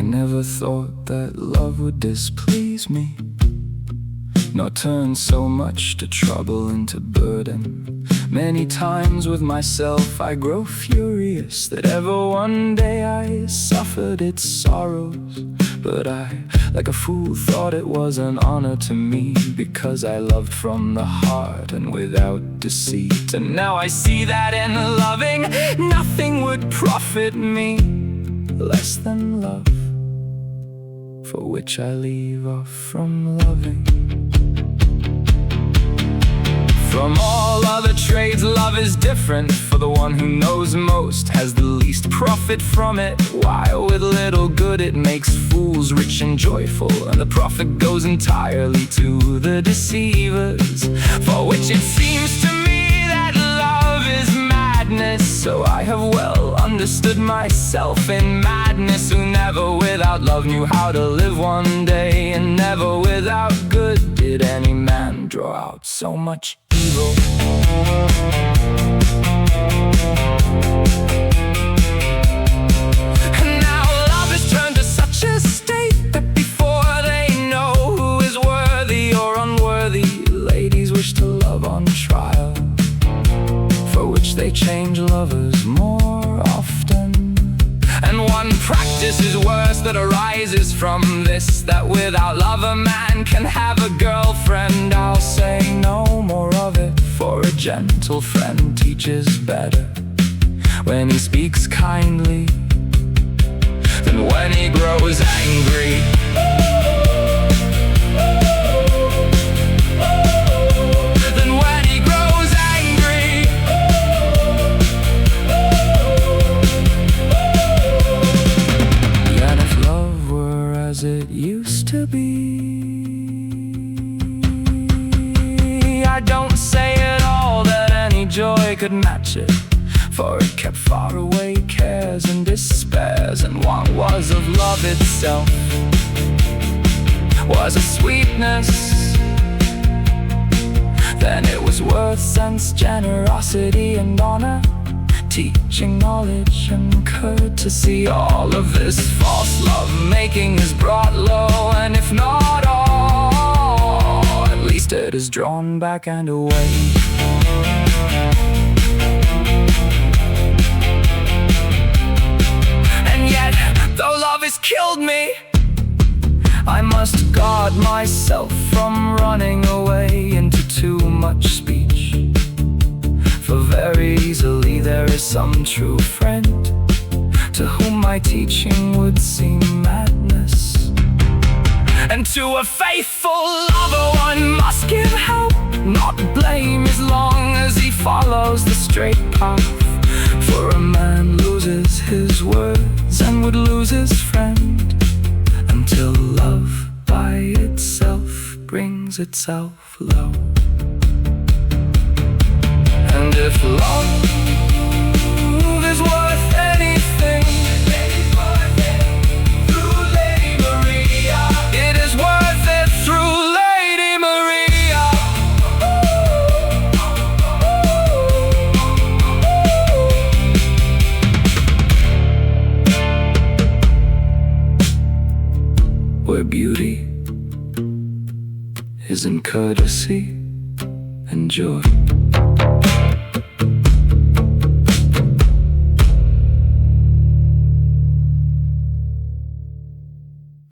never thought that love would displease me, nor turn so much to trouble into burden. Many times with myself I grow furious that ever one day I suffered its sorrows. But I, like a fool, thought it was an honor to me, because I loved from the heart and without deceit. And now I see that in loving nothing would profit me less than love, for which I leave off from loving. From all other trades, love is different, for the one who knows most has the least profit from it. While with little good it makes fools rich and joyful, and the profit goes entirely to the deceivers. For which it seems to me that love is madness, so I have well understood myself in madness, who never without love knew how to live one day, and never without good did any man draw out so much evil. And now love has turned to such a state that before they know who is worthy or unworthy, ladies wish to love on trial, for which they change lovers more often. And one practice is worse that arises from this, that without love a man can have a girlfriend. I'll say no more of it, for a gentle friend teaches better when he speaks kindly than when he grows angry. It used to be, I don't say at all that any joy could match it, for it kept far away cares and despairs. And what was of love itself was a sweetness, then it was worth sense, generosity and honor, teaching knowledge and courtesy. All of this false love-making is brought low, and if not all, at least it is drawn back and away. And yet, though love has killed me, I must guard myself from running away into too much speech. For very easily there is some true friend to whom my teaching would seem madness. And to a faithful lover one must give help, not blame, as long as he follows the straight path. For a man loses his words and would lose his friend, until love by itself brings itself low. And if love is worth anything, through Lady Maria, it is worth it through Lady Maria. Where beauty is in courtesy and joy.